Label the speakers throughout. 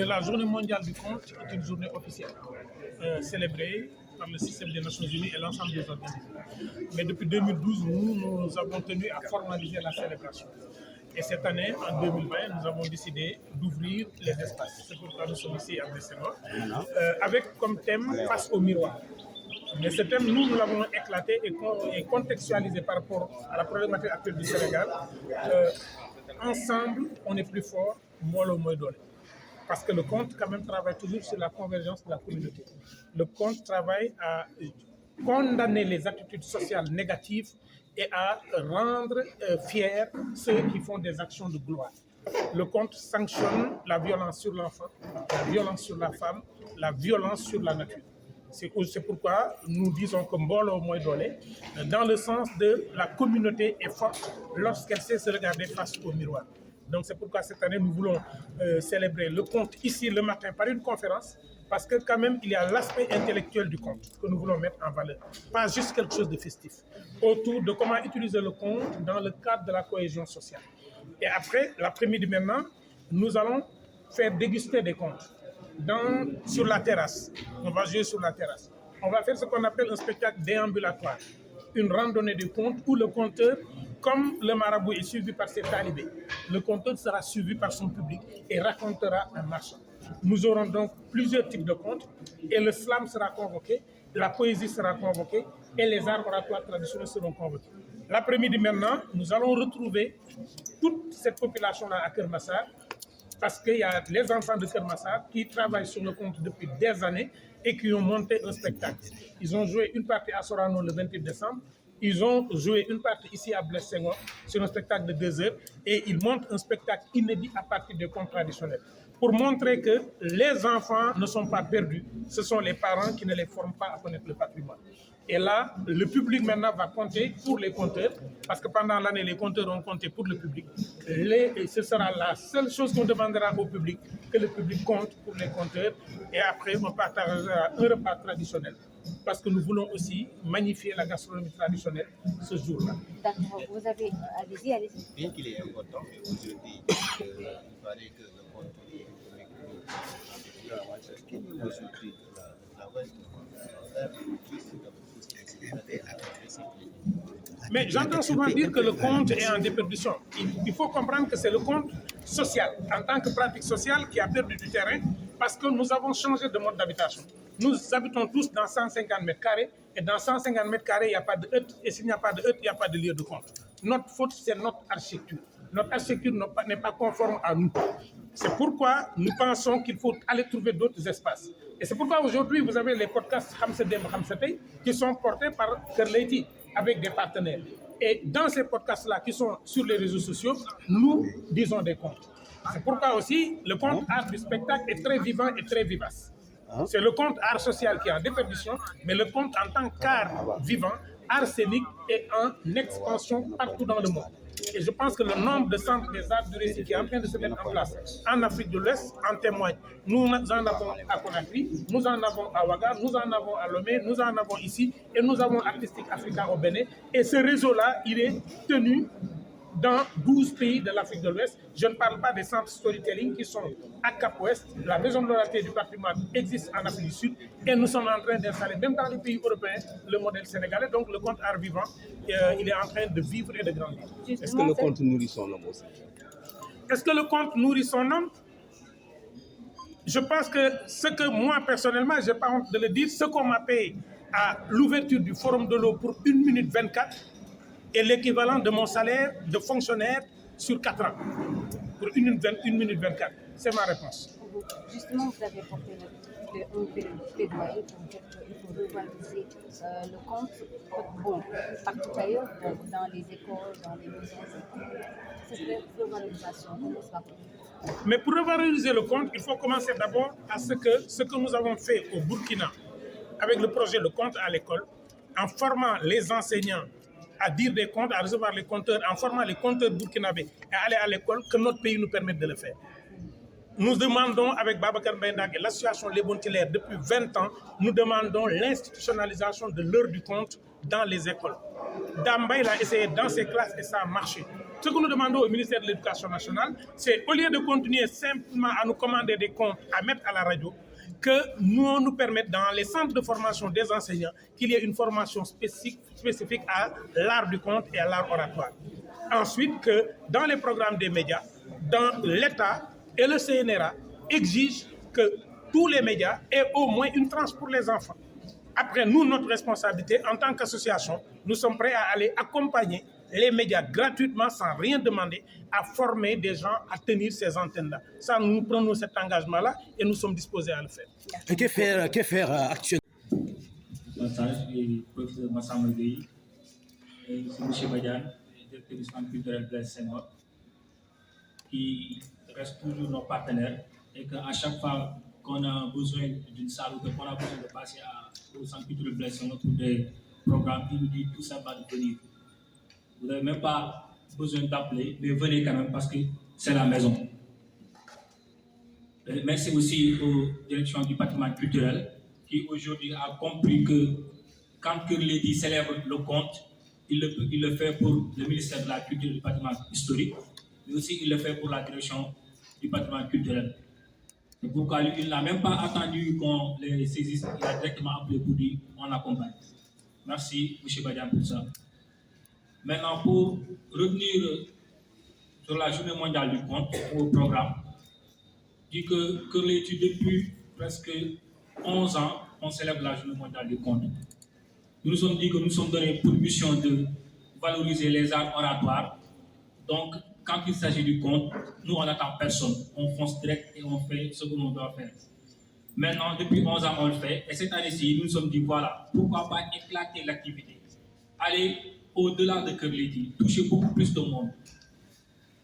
Speaker 1: La journée mondiale du conte est une journée officielle, célébrée par le système des Nations Unies et l'ensemble des organismes. Mais depuis 2012, nous avons tenu à formaliser la célébration. Et cette année, en 2020, nous avons décidé d'ouvrir les espaces. C'est pourquoi nous sommes ici à Bressenois, avec comme thème Face au miroir. Mais ce thème, nous l'avons éclaté et contextualisé par rapport à la problématique actuelle du Sénégal. Ensemble, on est plus fort, Molo Moïdole. Parce que le conte, quand même, travaille toujours sur la convergence de la communauté. Le conte travaille à condamner les attitudes sociales négatives et à rendre fiers ceux qui font des actions de gloire. Le conte sanctionne la violence sur l'enfant, la violence sur la femme, la violence sur la nature. C'est pourquoi nous disons que Mbolo Moïdole, dans le sens de la communauté est forte lorsqu'elle sait se regarder face au miroir. Donc c'est pourquoi cette année, nous voulons célébrer le conte ici le matin par une conférence, parce que quand même, il y a l'aspect intellectuel du conte que nous voulons mettre en valeur. Pas juste quelque chose de festif, autour de comment utiliser le conte dans le cadre de la cohésion sociale. Et après, l'après-midi maintenant, nous allons faire déguster des contes sur la terrasse. On va jouer sur la terrasse. On va faire ce qu'on appelle un spectacle déambulatoire, une randonnée de contes où le conteur, comme le marabout est suivi par ses talibés, le conteur sera suivi par son public et racontera en marchant. Nous aurons donc plusieurs types de contes et le slam sera convoqué, la poésie sera convoquée et les arts oratoires traditionnels seront convoqués. L'après-midi maintenant, nous allons retrouver toute cette population-là à Kermassar, parce qu'il y a les enfants de Kermassar qui travaillent sur le conte depuis des années et qui ont monté un spectacle. Ils ont joué une partie à Sorano le 28 décembre, ils ont joué une partie ici à Blaise Senghor sur un spectacle de 2 heures et ils montent un spectacle inédit à partir des contes traditionnels pour montrer que les enfants ne sont pas perdus, ce sont les parents qui ne les forment pas à connaître le patrimoine. Et là, le public maintenant va compter pour les compteurs, parce que pendant l'année, les compteurs ont compté pour le public. Et ce sera la seule chose qu'on demandera au public, que le public compte pour les compteurs. Et après, on partagera un repas traditionnel, parce que nous voulons aussi magnifier la gastronomie traditionnelle ce jour-là.
Speaker 2: D'accord, vous avez... Allez-y.
Speaker 3: Bien qu'il est important, mais aujourd'hui, il paraît que le compte est aujourd'hui
Speaker 1: mais j'entends souvent dire que le conte est en déperdition. Il faut comprendre que c'est le conte social, en tant que pratique sociale, qui a perdu du terrain parce que nous avons changé de mode d'habitation. Nous habitons tous dans 150 mètres carrés et dans 150 mètres carrés, il n'y a pas de hutte. Et s'il n'y a pas de hutte, il n'y a pas de lieu de compte. Notre faute, c'est notre architecture. Notre architecture n'est pas conforme à nous. C'est pourquoi nous pensons qu'il faut aller trouver d'autres espaces. Et c'est pourquoi aujourd'hui, vous avez les podcasts Hamsedem Hamsetei qui sont portés par Kerleiti avec des partenaires. Et dans ces podcasts-là qui sont sur les réseaux sociaux, nous disons des contes. C'est pourquoi aussi le conte art du spectacle est très vivant et très vivace. C'est le conte art social qui est en déperdition, mais le conte en tant qu'art vivant, art scénique est en expansion partout dans le monde. Et je pense que le nombre de centres des arts du récit qui est en train de se mettre en place en Afrique de l'Ouest en témoigne. Nous en avons à Conakry, nous en avons à Ouaga, nous en avons à Lomé, nous en avons ici, et nous avons Artistique Africa au Bénin. Et ce réseau-là, il est tenu dans 12 pays de l'Afrique de l'Ouest. Je ne parle pas des centres storytelling qui sont à Cap-Ouest. La maison de l'oralité du patrimoine existe en Afrique du Sud et nous sommes en train d'installer, même dans les pays européens, le modèle sénégalais. Donc le conte art vivant, il est en train de vivre et de grandir.
Speaker 4: Est-ce que le conte nourrit son homme aussi?
Speaker 1: Est-ce que le conte nourrit son homme? Je pense que ce que moi, personnellement, je n'ai pas honte de le dire, ce qu'on m'a payé à l'ouverture du Forum de l'eau pour 1 minute 24, est l'équivalent de mon salaire de fonctionnaire sur 4 ans, pour 1 minute 24. C'est ma réponse.
Speaker 2: Justement, vous avez porté un plaidoyer pour dire qu'il faut revaloriser le conte, bon, partout ailleurs, dans les écoles, dans les maisons. Cette revalorisation, comment ça va?
Speaker 1: Mais pour revaloriser le conte, il faut commencer d'abord à ce que nous avons fait au Burkina, avec le projet Le Conte à l'école, en formant les enseignants à dire des contes, à recevoir les conteurs, en formant les conteurs burkinabés et à aller à l'école, que notre pays nous permette de le faire. Nous demandons, avec Babacar Mbendag et l'association Les Bontilaires, depuis 20 ans, nous demandons l'institutionnalisation de l'heure du compte dans les écoles. Dambay l'a essayé dans ses classes et ça a marché. Ce que nous demandons au ministère de l'Éducation nationale, c'est au lieu de continuer simplement à nous commander des comptes, à mettre à la radio, que nous permettent dans les centres de formation des enseignants qu'il y ait une formation spécifique à l'art du compte et à l'art oratoire. Ensuite, que dans les programmes des médias, dans l'État et le CNRA exigent que tous les médias aient au moins une tranche pour les enfants. Après, nous, notre responsabilité en tant qu'association, nous sommes prêts à aller accompagner les médias gratuitement, sans rien demander, à former des gens à tenir ces antennes-là. Ça, nous prenons cet engagement-là et nous sommes disposés à le faire.
Speaker 5: Et que faire actuellement?
Speaker 6: Et professeur Massamba Gueye, c'est M. Badiane, directeur du centre culturel Blaise Senghor, qui reste toujours nos partenaires et qu'à chaque fois qu'on a besoin d'une salle ou qu'on a besoin de passer au centre culturel Blaise Senghor pour des programmes, il nous dit tout simplement de venir. Vous n'avez même pas besoin d'appeler, mais venez quand même parce que c'est la maison. Merci aussi aux directions du patrimoine culturel qui aujourd'hui a compris que quand Kër Lady célèbre le conte, il le fait pour le ministère de la Culture et du patrimoine historique, mais aussi il le fait pour la direction du patrimoine culturel. C'est pourquoi lui, il n'a même pas attendu qu'on les saisisse, il a directement appelé pour dire on accompagne. Merci, M. Badian, pour ça. Maintenant, pour revenir sur la journée mondiale du conte, au programme, dit que Kër Lady, depuis presque 11 ans, on célèbre la journée mondiale du conte. Nous nous sommes dit que nous sommes donnés pour mission de valoriser les arts oratoires. Donc, quand il s'agit du conte, nous, on n'attend personne. On fonce direct et on fait ce que l'on doit faire. Maintenant, depuis 11 ans, on le fait. Et cette année-ci, nous nous sommes dit, voilà, pourquoi pas éclater l'activité. Aller au-delà de Kër Lady, toucher beaucoup plus de monde.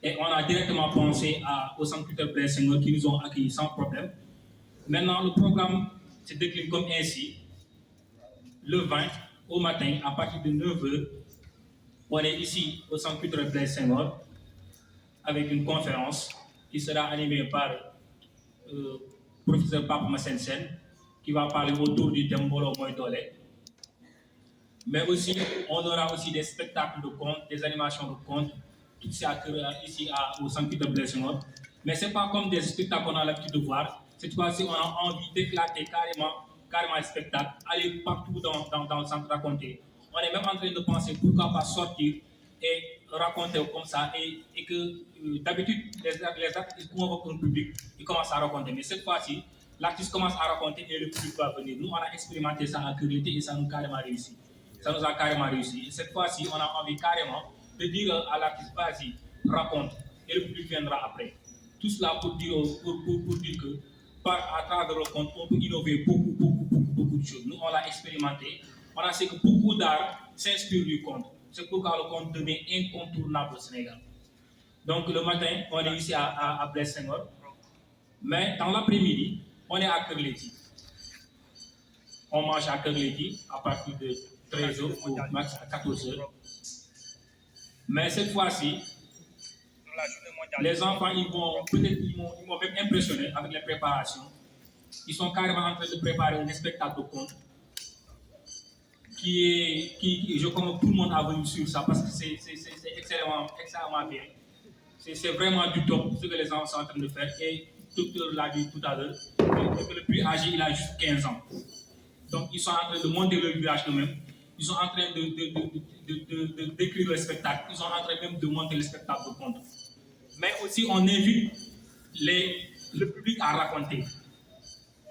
Speaker 6: Et on a directement pensé au centre culturel Blaise Senghor qui nous ont accueillis sans problème. Maintenant, le programme se décline comme ainsi. Le 20, au matin, à partir de 9h, on est ici au centre culturel Blaise Senghor avec une conférence qui sera animée par le professeur Pape Massensen qui va parler autour du thème Mbolo Moy Dole. Mais aussi, on aura aussi des spectacles de contes, des animations de contes, tout ça ici au centre culturel Blaise Senghor. Mais ce n'est pas comme des spectacles qu'on a l'habitude de voir. Cette fois-ci, on a envie d'éclater carrément les spectacles, aller partout dans le centre raconter. On est même en train de penser pourquoi pas sortir et raconter comme ça et que d'habitude les artistes convoquent un public, ils commencent à raconter. Mais cette fois-ci, l'artiste commence à raconter et le public va venir. Nous, on a expérimenté ça à Kër Lady et ça nous a carrément réussi. Ça nous a carrément réussi. Et cette fois-ci, on a envie carrément de dire à l'artiste, vas-y, raconte et le public viendra après. Tout cela pour dire que à travers le conte, on peut innover beaucoup de choses. Nous, on l'a expérimenté. On a su que beaucoup d'art s'inspire du conte. C'est pourquoi le conte devient incontournable au Sénégal. Donc, le matin, on est ici à Blaise Senghor. Mais dans l'après-midi, on est à Kër Lady. On mange à Kër Lady à partir de 13h ou max à 14h. Mais cette fois-ci, les enfants, ils m'ont même impressionné avec les préparations. Ils sont carrément en train de préparer un spectacle de conte je commence tout le monde à venir sur ça parce que c'est extrêmement bien. C'est vraiment du top ce que les enfants sont en train de faire. Et le docteur l'a dit tout à l'heure, le plus âgé, il a juste 15 ans. Donc, ils sont en train de monter le village eux-mêmes. Ils sont en train de décrire le spectacle. Ils sont en train même de monter le spectacle de conte. Mais aussi, on invite le public à raconter.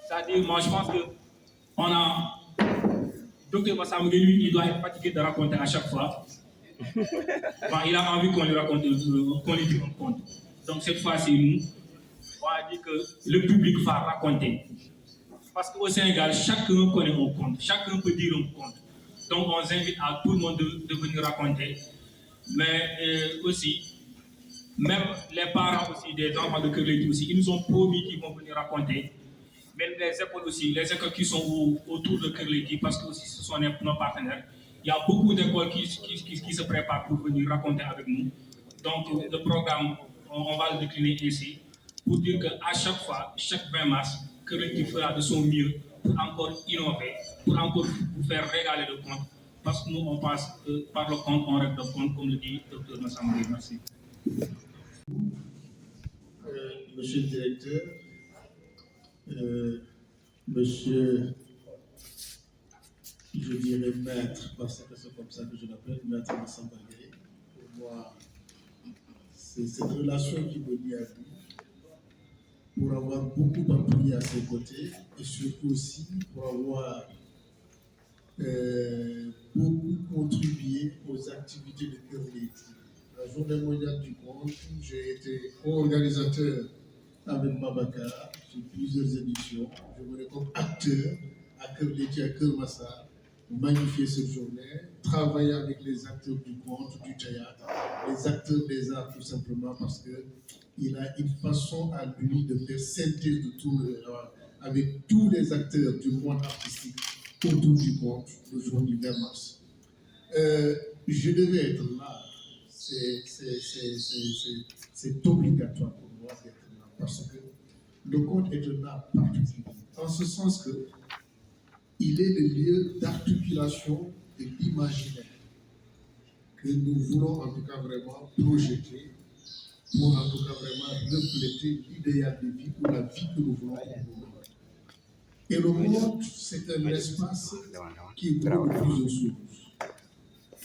Speaker 6: C'est-à-dire, moi, je pense qu'on a... Docteur Massamba Gueye, lui, il doit être fatigué de raconter à chaque fois. Enfin, il a envie qu'on lui raconte, qu'on lui dise un conte. Donc, cette fois-ci, nous, on a dit que le public va raconter. Parce qu'au Sénégal, chacun connaît un conte. Chacun peut dire un conte. Donc, on invite à tout le monde de venir raconter. Mais aussi, même les parents aussi, des enfants de Kër Lady aussi, ils nous ont promis qu'ils vont venir raconter. Même les écoles aussi, les écoles qui sont autour de Kër Lady, parce que aussi ce sont nos partenaires. Il y a beaucoup d'écoles qui se préparent pour venir raconter avec nous. Donc, le programme, on va le décliner ici. pour dire qu'à chaque fois, chaque 20 mars, Kerleti fera de son mieux pour encore innover, pour encore faire régaler le compte, parce que nous, on passe par le compte, on règle le compte, comme le dit le Dr Massamori. Merci.
Speaker 7: Monsieur le directeur, monsieur, je dirais maître, parce que c'est comme ça que je l'appelle, maître Massamori. Pour moi, c'est cette relation qui me lie à lui, pour avoir beaucoup appris à ses côtés, et surtout aussi pour avoir beaucoup contribué aux activités de Kerleti. La Journée mondiale du compte, j'ai été co-organisateur avec Babacar sur plusieurs éditions. Je venais comme acteur à Kerleti, à Kermassar, magnifier cette journée, travailler avec les acteurs du conte, du théâtre, les acteurs des arts tout simplement, parce qu'il a une façon à lui de faire synthèse de tout, avec tous les acteurs du monde artistique autour du conte le jour du 20 mars. Je devais être là. C'est obligatoire pour moi d'être là, parce que le conte est un art particulier, en ce sens que il est le lieu d'articulation de l'imaginaire que nous voulons en tout cas vraiment projeter pour en tout cas vraiment refléter l'idéal de vie ou la vie que nous voulons pour nous. Et le conte, c'est un espace qui est beaucoup plus aux sources.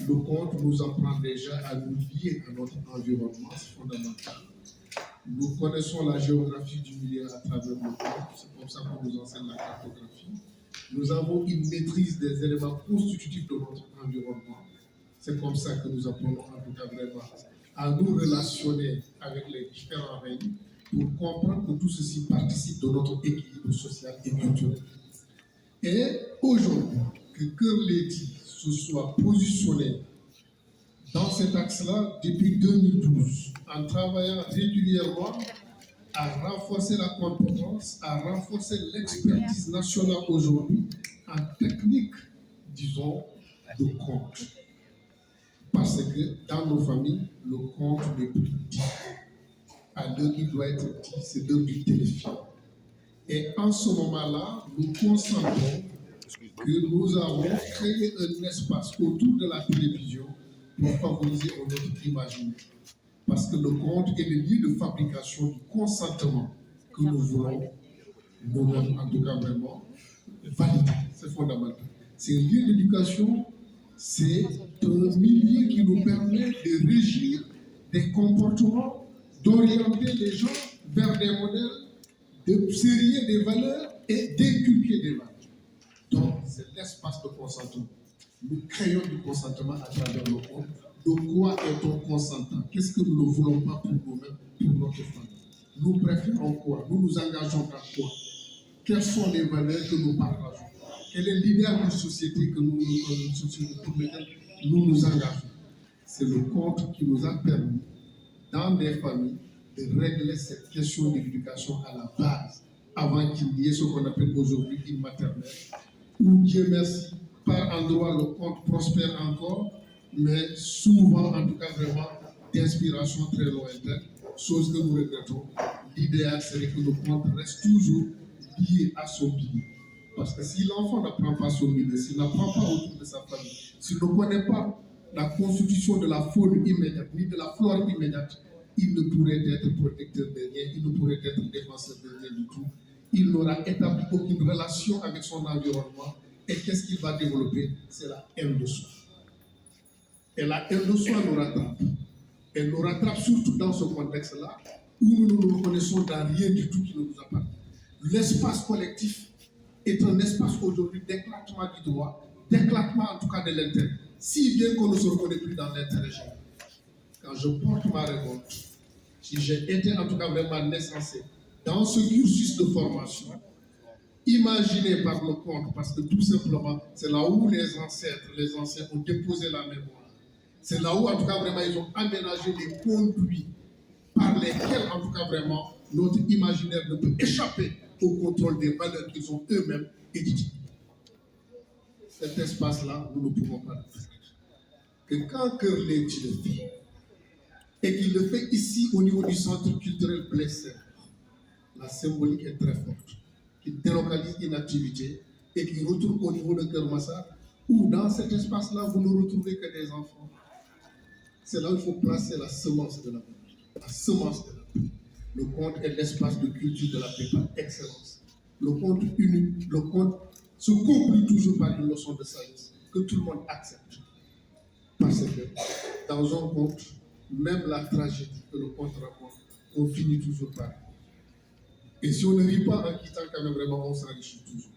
Speaker 7: Le conte nous apprend déjà à nous lier à notre environnement, c'est fondamental. Nous connaissons la géographie du milieu à travers le conte, c'est comme ça qu'on nous enseigne la cartographie. Nous avons une maîtrise des éléments constitutifs de notre environnement. C'est comme ça que nous apprenons en tout cas vraiment à nous relationner avec les différents règnes pour comprendre que tout ceci participe de notre équilibre social et culturel. Et aujourd'hui, que Kerleti se soit positionné dans cet axe-là depuis 2012, en travaillant régulièrement à renforcer la compétence, à renforcer l'expertise nationale aujourd'hui en technique, disons, de conte. Parce que dans nos familles, le conte n'est plus dit. À l'heure il doit être dit, c'est l'heure du téléfilm. Et en ce moment-là, nous constatons que nous avons créé un espace autour de la télévision pour favoriser notre imaginaire. Parce que le conte est le lieu de fabrication du consentement que nous voulons, nous-mêmes en tout cas vraiment, valider. C'est fondamental. C'est un lieu d'éducation, c'est un milieu qui nous permet de régir des comportements, d'orienter les gens vers des modèles, de sérier des valeurs et d'inculquer des valeurs. Donc, c'est l'espace de consentement. Nous créons du consentement à travers le conte. De quoi est-on consentant? Qu'est-ce que nous ne voulons pas pour nous-mêmes, pour notre famille? Nous préférons quoi? Nous nous engageons dans quoi? Quelles sont les valeurs que nous partageons? Quel est l'idéal de société que pour lequel nous nous engageons? C'est le conte qui nous a permis, dans des familles, de régler cette question de l'éducation à la base, avant qu'il y ait ce qu'on appelle aujourd'hui une maternelle, où Dieu merci, par endroit le conte prospère encore, mais souvent, en tout cas vraiment, d'inspiration très lointaine, chose que nous regrettons. L'idéal serait que le conte reste toujours lié à son milieu. Parce que si l'enfant n'apprend pas son milieu, s'il n'apprend pas autour de sa famille, s'il ne connaît pas la constitution de la faune immédiate, ni de la flore immédiate, il ne pourrait être protecteur de rien, il ne pourrait être défenseur de rien du tout. Il n'aura établi aucune relation avec son environnement. Et qu'est-ce qu'il va développer? C'est la haine de soi. Et la haine de soi nous rattrape. Elle nous rattrape surtout dans ce contexte-là, où nous ne nous reconnaissons dans rien du tout qui ne nous appartient. L'espace collectif est un espace aujourd'hui d'éclatement du droit, d'éclatement en tout cas de l'intérêt, si bien qu'on ne se reconnaît plus dans l'intérêt général. Quand je porte ma révolte, si j'ai été en tout cas vraiment naissancé dans ce cursus de formation, imaginé par le conte, parce que tout simplement, c'est là où les anciens ont déposé la mémoire. C'est là où, en tout cas, vraiment, ils ont aménagé les conduits par lesquels, en tout cas, vraiment, notre imaginaire ne peut échapper au contrôle des valeurs qu'ils ont eux-mêmes éditées. Cet espace-là, nous ne pouvons pas le faire. Que quand Kerleti le fait, et qu'il le fait ici au niveau du centre culturel Blessé, la symbolique est très forte, qui délocalise une activité et qui retourne au niveau de Kermassa, où dans cet espace-là, vous ne retrouvez que des enfants. C'est là où il faut placer la semence de la paix. La semence de la paix. Le conte est l'espace de culture de la paix par excellence. Le conte unique, le conte se conclut toujours par une leçon de sagesse que tout le monde accepte. Parce que dans un conte, même la tragédie que le conte raconte, on finit toujours par. Et si on ne rit pas en quittant, quand même vraiment, on s'enrichit toujours.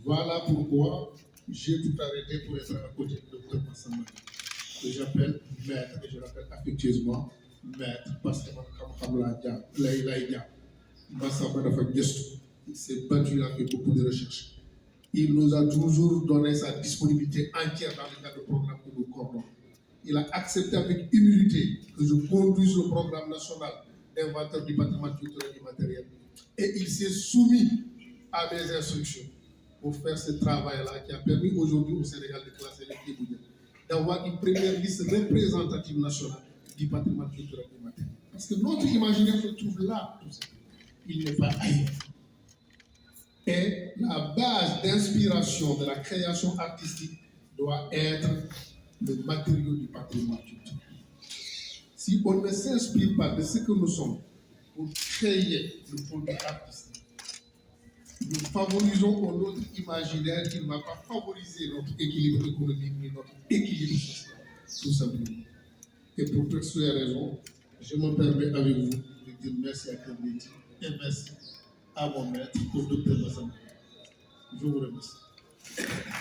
Speaker 7: Voilà pourquoi j'ai tout arrêté pour être à côté de Dr Massamba, que j'appelle maître, et je l'appelle affectueusement maître, parce que il s'est battu, il a fait beaucoup de recherches. Il nous a toujours donné sa disponibilité entière dans le cadre du programme que nous coordonnons. Il a accepté avec humilité que je conduise le programme national d'inventaire du patrimoine culturel et matériel. Et il s'est soumis à mes instructions pour faire ce travail-là qui a permis aujourd'hui au Sénégal de classer les Kéboudiens, d'avoir une première liste représentative nationale du patrimoine culturel et matériel. Parce que notre imaginaire se trouve là, tout ça. Il n'est pas ailleurs. Et la base d'inspiration de la création artistique doit être le matériau du patrimoine culturel. Si on ne s'inspire pas de ce que nous sommes pour créer le produit artistique, nous favorisons notre imaginaire qui ne va pas favoriser notre équilibre économique ni notre équilibre social, tout simplement. Et pour toutes ces raisons, je me permets avec vous de dire merci à Kermiti et merci à mon maître, au Dr Massamba. Je vous remercie.